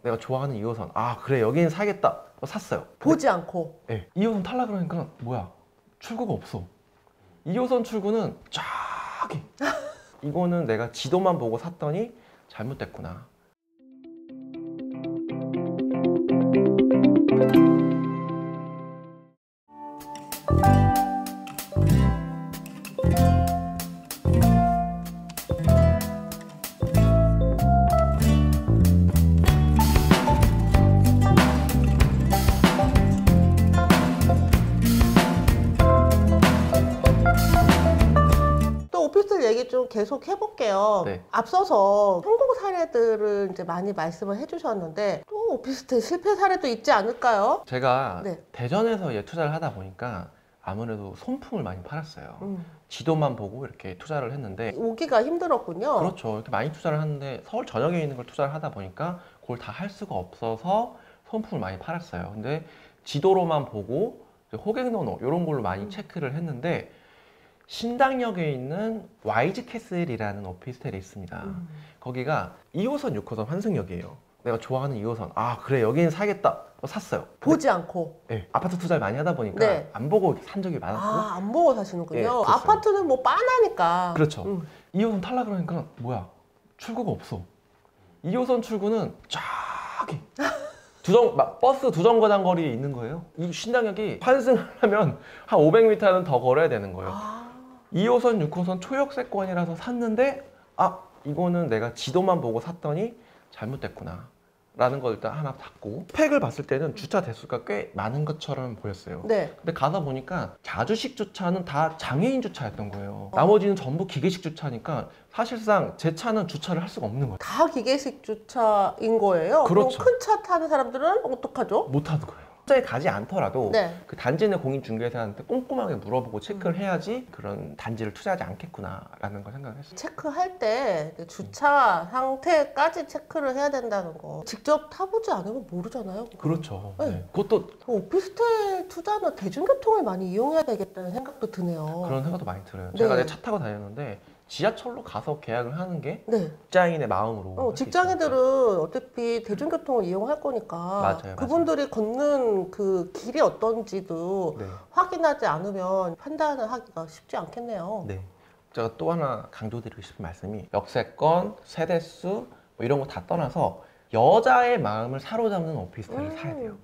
내가 좋아하는 2호선. 아 그래 여기는 사야겠다. 샀어요. 보지 않고. 네. 2호선 탈라 그러니까 뭐야 출구가 없어. 2호선 출구는 저기. 이거는 내가 지도만 보고 샀더니 잘못됐구나. 오피스텔 얘기 좀 계속 해볼게요. 네. 앞서서 성공 사례들을 이제 많이 말씀을 해주셨는데 또 오피스텔 실패 사례도 있지 않을까요? 제가 네. 대전에서 투자를 하다 보니까 아무래도 손품을 많이 팔았어요. 지도만 보고 이렇게 투자를 했는데 오기가 힘들었군요. 그렇죠. 이렇게 많이 투자를 하는데 서울 전역에 있는 걸 투자를 하다 보니까 그걸 다 할 수가 없어서 손품을 많이 팔았어요. 근데 지도로만 보고 호갱노노 이런 걸로 많이 체크를 했는데 신당역에 있는 YG 캐슬이라는 오피스텔이 있습니다. 거기가 2호선, 6호선 환승역이에요. 내가 좋아하는 2호선. 아 그래 여기는 사야겠다. 샀어요. 보지 않고. 네, 아파트 투자를 많이 하다 보니까 네. 안 보고 산 적이 많았고. 아, 안 보고 사시는군요. 예, 그렇죠. 아파트는 뭐 빤하니까. 그렇죠. 2호선 탈라 그러니까 뭐야 출구가 없어. 2호선 출구는 저기 버스 두 정거장 거리에 있는 거예요. 이 신당역이 환승하려면 한 500m는 더 걸어야 되는 거예요. 2호선, 6호선 초역세권이라서 샀는데 아 이거는 내가 지도만 보고 샀더니 잘못됐구나 라는 걸 일단 하나 닫고 스펙을 봤을 때는 주차 대수가 꽤 많은 것처럼 보였어요. 네. 근데 가다 보니까 자주식 주차는 다 장애인 주차였던 거예요. 나머지는 전부 기계식 주차니까 사실상 제 차는 주차를 할 수가 없는 거예요. 다 기계식 주차인 거예요? 그렇죠. 큰 차 타는 사람들은 어떡하죠? 못 하는 거예요. 현장에 가지 않더라도 네. 그 단지 내 공인중개사한테 꼼꼼하게 물어보고 체크를 해야지 그런 단지를 투자하지 않겠구나라는 걸 생각을 했어요. 체크할 때 주차 상태까지 체크를 해야 된다는 거 직접 타보지 않으면 모르잖아요. 그거. 그렇죠. 네. 네. 그것도 오피스텔 투자는 대중교통을 많이 이용해야 되겠다는 생각도 드네요. 그런 생각도 많이 들어요. 네. 제가 내 차 타고 다녔는데 지하철로 가서 계약을 하는 게 네. 직장인의 마음으로 직장인들은 어차피 대중교통을 이용할 거니까 맞아요, 그분들이 걷는 그 길이 어떤지도 네. 확인하지 않으면 판단을 하기가 쉽지 않겠네요. 네. 제가 또 하나 강조드리고 싶은 말씀이 역세권, 세대수 뭐 이런 거 다 떠나서 여자의 마음을 사로잡는 오피스텔을 사야 돼요.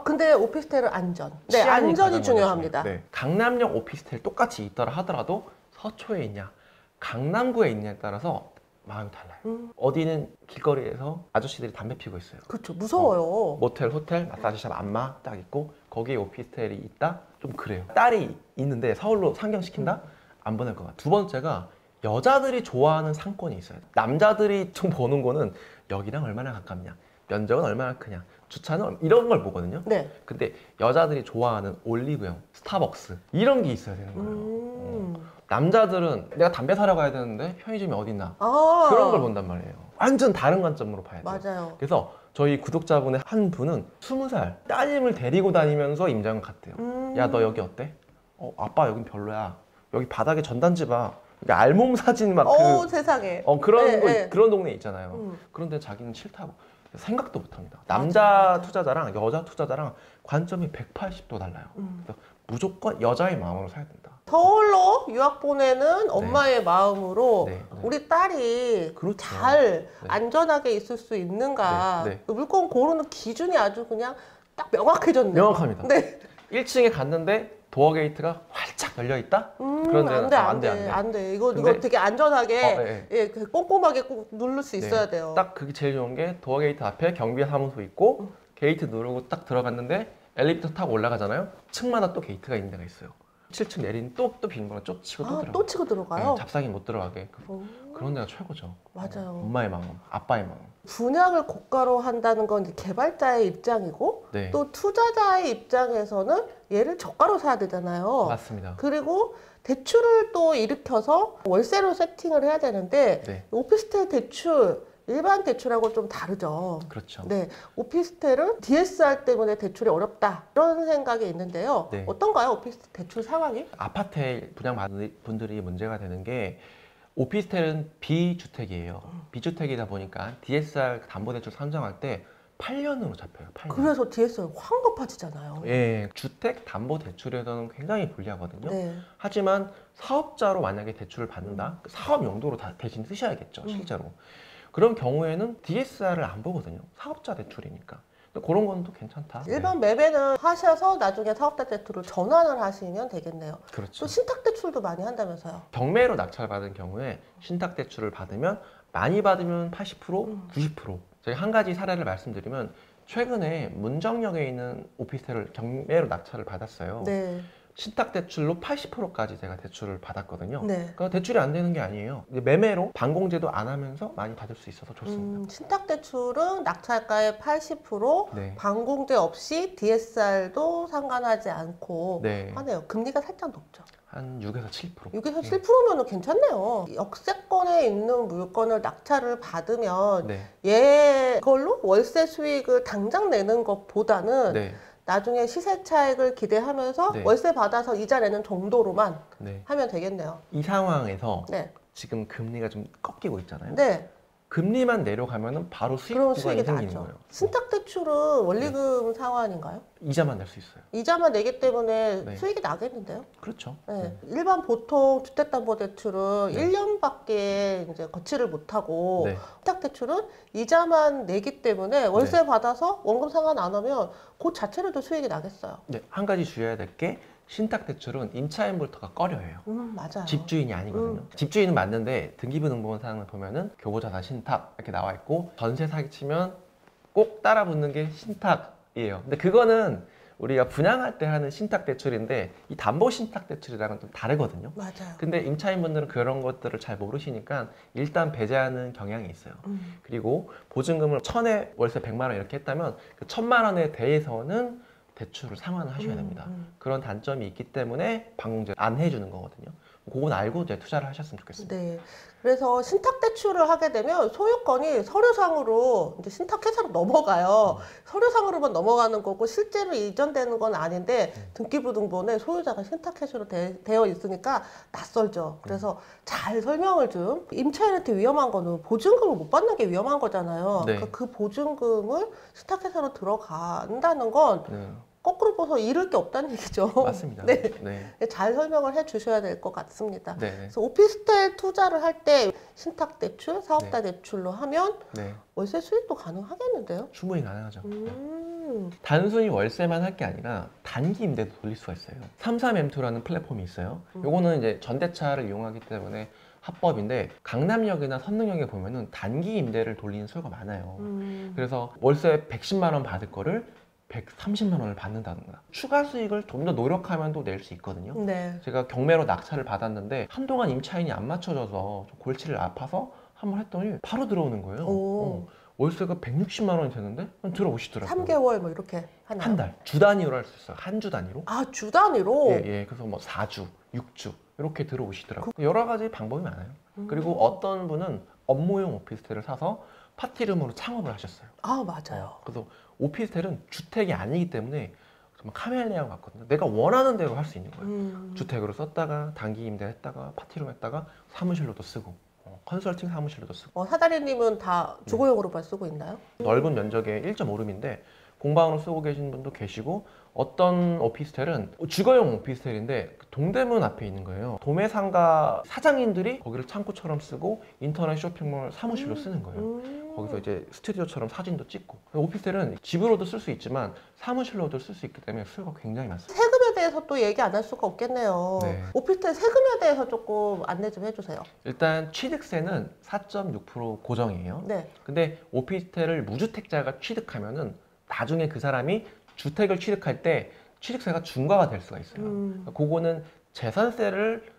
근데 오피스텔은 안전. 네, 치안이 안전이 가장 중요합니다. 먼저. 네. 강남역 오피스텔 똑같이 있더라 하더라도 서초에 있냐, 강남구에 있냐에 따라서 마음이 달라요. 어디는 길거리에서 아저씨들이 담배 피우고 있어요. 그렇죠. 무서워요. 모텔, 호텔, 마사지샵, 안마 딱 있고 거기에 오피스텔이 있다? 좀 그래요. 딸이 있는데 서울로 상경시킨다? 안 보낼 것 같아요. 두 번째가 여자들이 좋아하는 상권이 있어요. 남자들이 좀 보는 거는 여기랑 얼마나 가깝냐, 면적은 얼마나 크냐, 주차는 이런 걸 보거든요. 네. 근데 여자들이 좋아하는 올리브영, 스타벅스 이런 게 있어야 되는 거예요. 남자들은 내가 담배 사러 가야 되는데 편의점이 어딨나 그런 걸 본단 말이에요. 완전 다른 관점으로 봐야 돼요. 맞아요. 그래서 저희 구독자분의 한 분은 20살 따님을 데리고 다니면서 임장을 갔대요. 야 너 여기 어때? 아빠 여긴 별로야. 여기 바닥에 전단지 봐. 알몸 사진 막 세상에. 그런 네, 거, 네. 그런 동네 있잖아요. 그런데 자기는 싫다고 생각도 못합니다. 남자 투자자랑 여자 투자자랑 관점이 180도 달라요. 그래서 무조건 여자의 마음으로 사야 된다. 서울로 유학 보내는 엄마의 마음으로 네, 네. 우리 딸이 그렇죠. 잘 네. 안전하게 있을 수 있는가. 네, 네. 그 물건 고르는 기준이 아주 그냥 딱 명확해졌네요. 명확합니다. 네. 1층에 갔는데 도어 게이트가 활짝 열려 있다? 그런 데는 안 돼. 이거 되게 안전하게 그 꼼꼼하게 꼭 누를 수 있어야 돼요. 딱 그게 제일 좋은 게 도어 게이트 앞에 경비 사무소 있고 게이트 누르고 딱 들어갔는데 엘리베이터 타고 올라가잖아요. 층마다 또 게이트가 있는 데가 있어요. 7층 내린 또 비밀번호 쪽 치고 또 들어가요. 또 치고 들어가요? 네, 잡상이 못 들어가게. 그런 데가 최고죠. 맞아요. 엄마의 마음, 아빠의 마음. 분양을 고가로 한다는 건 이제 개발자의 입장이고 네. 또 투자자의 입장에서는 얘를 저가로 사야 되잖아요. 맞습니다. 그리고 대출을 또 일으켜서 월세로 세팅을 해야 되는데 네. 오피스텔 대출 일반 대출하고 좀 다르죠. 그렇죠. 네, 오피스텔은 DSR 때문에 대출이 어렵다 이런 생각이 있는데요. 네. 어떤가요, 오피스텔 대출 상황이? 아파트에 분양받는 분들이 문제가 되는 게 오피스텔은 비주택이에요. 비주택이다 보니까 DSR 담보대출 선정할 때 8년으로 잡혀요. 8년. 그래서 DSR 확 높아지잖아요. 예, 주택담보대출에서는 굉장히 불리하거든요. 네. 하지만 사업자로 만약에 대출을 받는다, 사업 용도로 다 대신 쓰셔야겠죠, 실제로. 그런 경우에는 DSR을 안 보거든요. 사업자 대출이니까. 근데 그런 건 또 괜찮다. 일반 매매는 하셔서 나중에 사업자 대출을 전환을 하시면 되겠네요. 그렇죠. 또 신탁 대출도 많이 한다면서요. 경매로 낙찰받은 경우에 신탁대출을 받으면 많이 받으면 80%, 90%. 제가 한 가지 사례를 말씀드리면 최근에 문정역에 있는 오피스텔을 경매로 낙찰을 받았어요. 네. 신탁대출로 80%까지 제가 대출을 받았거든요. 네. 그러니까 대출이 안 되는 게 아니에요. 이제 매매로 반공제도 안 하면서 많이 받을 수 있어서 좋습니다. 신탁 대출은 낙찰가의 80%, 네. 반공제 없이 DSR도 상관하지 않고 네. 하네요. 금리가 살짝 높죠. 한 6에서 7%. 6에서 7%면 괜찮네요. 역세권에 있는 물건을 낙찰을 받으면 네. 얘걸로 월세 수익을 당장 내는 것보다는 네. 나중에 시세 차익을 기대하면서 네. 월세 받아서 이자 내는 정도로만 네. 하면 되겠네요. 이 상황에서 네. 지금 금리가 좀 꺾이고 있잖아요. 네. 금리만 내려가면은 바로 수익 그럼 구간이 수익이 생기는 나죠. 거예요. 신탁 대출은 원리금 상환인가요? 이자만 낼 수 있어요. 이자만 내기 때문에 네. 수익이 나겠는데요? 그렇죠. 네. 일반 보통 주택담보대출은 네. 1년밖에 이제 거치를 못하고 네. 신탁대출은 이자만 내기 때문에 월세 받아서 원금 상환 안 하면 그 자체로도 수익이 나겠어요. 네. 한 가지 주의해야 될 게 신탁대출은 임차인부터가 꺼려해요. 맞아요. 집주인이 아니거든요. 집주인은 맞는데 등기부등본상을 보면은 교보자산 신탁 이렇게 나와 있고 전세 사기치면 꼭 따라 붙는 게 신탁이에요. 근데 그거는 우리가 분양할 때 하는 신탁대출인데 이 담보신탁대출이랑은 좀 다르거든요. 맞아요. 근데 임차인분들은 그런 것들을 잘 모르시니까 일단 배제하는 경향이 있어요. 그리고 보증금을 1000에 월세 100만 원 이렇게 했다면 그 1000만 원에 대해서는 대출을 상환을 하셔야 됩니다. 그런 단점이 있기 때문에 반공제 안 해주는 거거든요. 그건 알고 이제 투자를 하셨으면 좋겠습니다. 네. 그래서 신탁 대출을 하게 되면 소유권이 서류상으로 이제 신탁회사로 넘어가요. 서류상으로만 넘어가는 거고 실제로 이전되는 건 아닌데 등기부등본에 소유자가 신탁회사로 되어 있으니까 낯설죠. 그래서 잘 설명을 좀. 임차인한테 위험한 거는 보증금을 못 받는 게 위험한 거잖아요. 네. 그러니까 그 보증금을 신탁회사로 들어간다는 건 네. 거꾸로 봐서 잃을 게 없다는 얘기죠. 맞습니다. 네. 네. 잘 설명을 해 주셔야 될 것 같습니다. 네. 그래서 오피스텔 투자를 할 때 신탁 대출, 사업자 대출로 하면 네. 월세 수익도 가능하겠는데요? 충분히 가능하죠. 음. 단순히 월세만 할 게 아니라 단기 임대도 돌릴 수가 있어요. 33M2라는 플랫폼이 있어요. 요거는 이제 전대차를 이용하기 때문에 합법인데 강남역이나 선릉역에 보면은 단기 임대를 돌리는 수요가 많아요. 그래서 월세 110만 원 받을 거를 130만 원을 받는다든가 추가 수익을 좀 더 노력하면 또 낼 수 있거든요. 네. 제가 경매로 낙찰을 받았는데 한동안 임차인이 안 맞춰져서 좀 골치를 아파서 한번 했더니 바로 들어오는 거예요. 오. 월세가 160만 원이 되는데 들어오시더라고요. 3개월 뭐 이렇게 하나요? 한 달, 주 단위로 할 수 있어요. 한 주 단위로. 아, 주 단위로? 예, 예. 그래서 뭐 4주, 6주 이렇게 들어오시더라고요. 여러 가지 방법이 많아요. 그리고 어떤 분은 업무용 오피스텔을 사서 파티룸으로 창업을 하셨어요. 아, 맞아요. 그래서 오피스텔은 주택이 아니기 때문에 정말 카멜레온 같거든요. 내가 원하는 대로 할 수 있는 거예요. 주택으로 썼다가 단기 임대했다가 파티룸 했다가 사무실로도 쓰고 컨설팅 사무실로도 쓰고 사다리님은 다 주거용으로만 쓰고 있나요? 넓은 면적의 1.5룸인데 공방으로 쓰고 계신 분도 계시고 어떤 오피스텔은 주거용 오피스텔인데 동대문 앞에 있는 거예요. 도매상가 사장님들이 거기를 창고처럼 쓰고 인터넷 쇼핑몰 사무실로 쓰는 거예요. 거기서 이제 스튜디오처럼 사진도 찍고 오피스텔은 집으로도 쓸 수 있지만 사무실로도 쓸 수 있기 때문에 수요가 굉장히 많습니다. 세금에 대해서 또 얘기 안 할 수가 없겠네요. 네. 오피스텔 세금에 대해서 조금 안내 좀 해주세요. 일단 취득세는 4.6% 고정이에요. 네. 근데 오피스텔을 무주택자가 취득하면은 나중에 그 사람이 주택을 취득할 때 취득세가 중과가 될 수가 있어요. 그거는 재산세를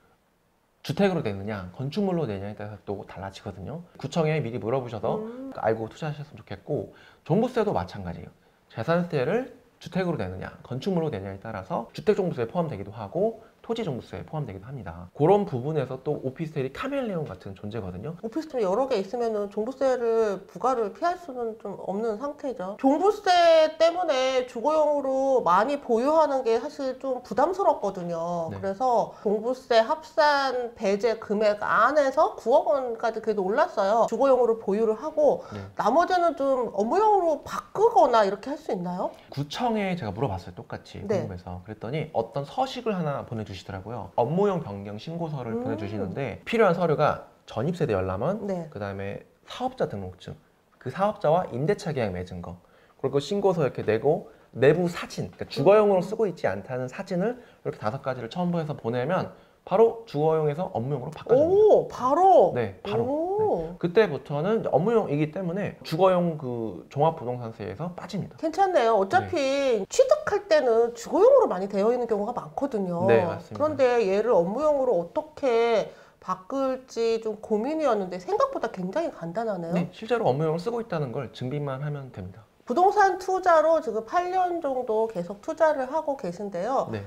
주택으로 내느냐 건축물로 내냐에 따라서 또 달라지거든요. 구청에 미리 물어보셔서 알고 투자하셨으면 좋겠고 종부세도 마찬가지예요. 재산세를 주택으로 내느냐 건축물로 내냐에 따라서 주택종부세에 포함되기도 하고 토지 종부세에 포함되기도 합니다. 그런 부분에서 또 오피스텔이 카멜레온 같은 존재거든요. 오피스텔 여러 개 있으면 종부세를 부과를 피할 수는 좀 없는 상태죠. 종부세 때문에 주거용으로 많이 보유하는 게 사실 좀 부담스럽거든요. 네. 그래서 종부세 합산 배제 금액 안에서 9억 원까지 그래도 올랐어요. 주거용으로 보유를 하고 네. 나머지는 좀 업무용으로 바꾸거나 이렇게 할 수 있나요? 구청에 제가 물어봤어요. 똑같이 네. 궁금해서. 그랬더니 어떤 서식을 하나 보내주시더라고요. 업무용 변경 신고서를 음. 보내주시는데 필요한 서류가 전입세대 열람원, 네. 그 다음에 사업자 등록증, 그 사업자와 임대차 계약 맺은 거, 그리고 신고서 이렇게 내고 내부 사진, 그러니까 주거용으로 쓰고 있지 않다는 사진을 이렇게 5가지를 첨부해서 보내면 바로 주거용에서 업무용으로 바꿔줍니다. 오, 바로. 네, 바로. 오. 그때부터는 이제 업무용이기 때문에 주거용 그 종합부동산세에서 빠집니다. 괜찮네요. 어차피 취득할 때는 주거용으로 많이 되어 있는 경우가 많거든요. 네, 맞습니다. 그런데 얘를 업무용으로 어떻게 바꿀지 좀 고민이었는데 생각보다 굉장히 간단하네요. 네, 실제로 업무용을 쓰고 있다는 걸 증빙만 하면 됩니다. 부동산 투자로 지금 8년 정도 계속 투자를 하고 계신데요. 네.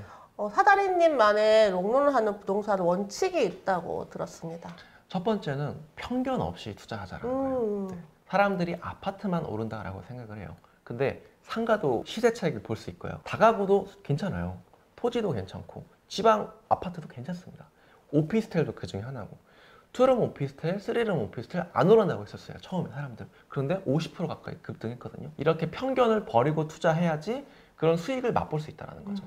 사다리님만의 롱런을 하는 부동산 원칙이 있다고 들었습니다. 첫 번째는 편견 없이 투자하자라는 거예요. 네. 사람들이 아파트만 오른다라고 생각을 해요. 근데 상가도 시세 차익을 볼 수 있고요. 다가구도 괜찮아요. 토지도 괜찮고 지방 아파트도 괜찮습니다. 오피스텔도 그 중에 하나고. 투룸 오피스텔, 쓰리룸 오피스텔 안 오른다고 했었어요. 처음에 사람들. 그런데 50% 가까이 급등했거든요. 이렇게 편견을 버리고 투자해야지 그런 수익을 맛볼 수 있다는 거죠.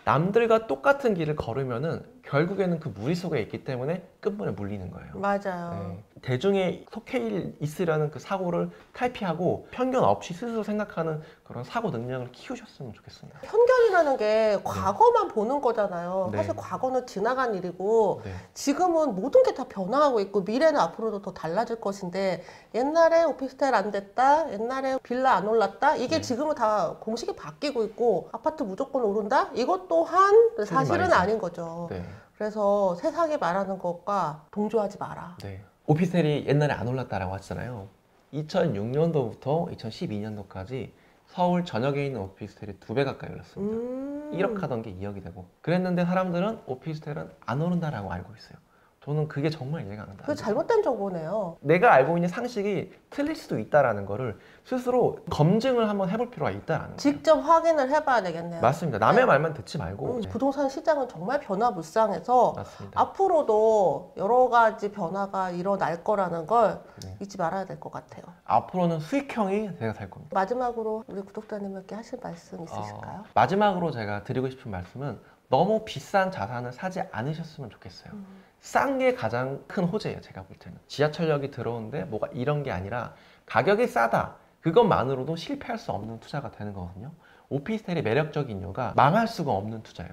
남들과 똑같은 길을 걸으면은 결국에는 그 무리 속에 있기 때문에 끝물에 물리는 거예요. 맞아요. 네. 대중에 속해 있으려는 그 사고를 탈피하고 편견 없이 스스로 생각하는 그런 사고 능력을 키우셨으면 좋겠습니다. 편견이라는 게 과거만 보는 거잖아요. 네. 사실 과거는 지나간 일이고 네. 지금은 모든 게 다 변화하고 있고 미래는 앞으로도 더 달라질 것인데 옛날에 오피스텔 안 됐다, 옛날에 빌라 안 올랐다 이게 네. 지금은 다 공식이 바뀌고 있고 아파트 무조건 오른다? 이것 또한 사실은 말이죠. 아닌 거죠. 네. 그래서 세상이 말하는 것과 동조하지 마라. 네. 오피스텔이 옛날에 안 올랐다라고 하잖아요. 2006년도부터 2012년도까지 서울 전역에 있는 오피스텔이 2배 가까이 올랐습니다. 1억 하던 게 2억이 되고 그랬는데 사람들은 오피스텔은 안 오른다라고 알고 있어요. 저는 그게 정말 이해가 안 그 가요. 잘못된 정보네요. 내가 알고 있는 상식이 틀릴 수도 있다라는 거를 스스로 검증을 한번 해볼 필요가 있다라는 거예요. 직접 확인을 해봐야 되겠네요. 맞습니다. 남의 네. 말만 듣지 말고. 네. 부동산 시장은 정말 변화무쌍해서 맞습니다. 앞으로도 여러 가지 변화가 일어날 거라는 걸 네. 잊지 말아야 될 것 같아요. 앞으로는 수익형이 제가 될 겁니다. 마지막으로 우리 구독자님께 하실 말씀 있으실까요? 마지막으로 제가 드리고 싶은 말씀은 너무 비싼 자산을 사지 않으셨으면 좋겠어요. 싼 게 가장 큰 호재예요. 제가 볼 때는. 지하철역이 들어오는데 뭐가 이런 게 아니라 가격이 싸다. 그것만으로도 실패할 수 없는 투자가 되는 거거든요. 오피스텔이 매력적인 이유가 망할 수가 없는 투자예요.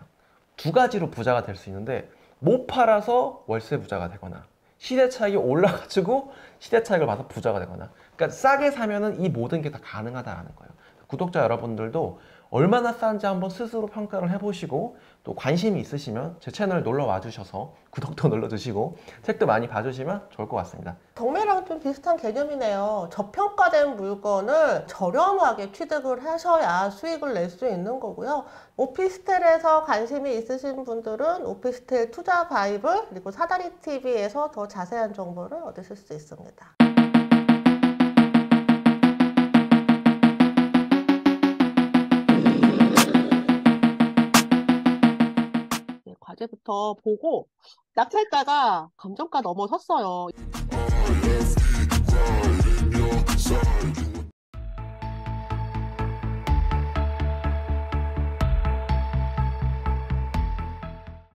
2가지로 부자가 될 수 있는데 못 팔아서 월세 부자가 되거나 시대 차익이 올라가지고 시대 차익을 봐서 부자가 되거나 그러니까 싸게 사면은 이 모든 게 다 가능하다라는 거예요. 구독자 여러분들도 얼마나 싼지 한번 스스로 평가를 해보시고 또 관심이 있으시면 제 채널 놀러 와주셔서 구독도 눌러주시고 책도 많이 봐주시면 좋을 것 같습니다. 경매랑 좀 비슷한 개념이네요. 저평가된 물건을 저렴하게 취득을 하셔야 수익을 낼 수 있는 거고요. 오피스텔에서 관심이 있으신 분들은 오피스텔 투자 바이블 그리고 사다리 TV에서 더 자세한 정보를 얻으실 수 있습니다. 과제부터 보고 낙찰가가 감정가 넘어섰어요.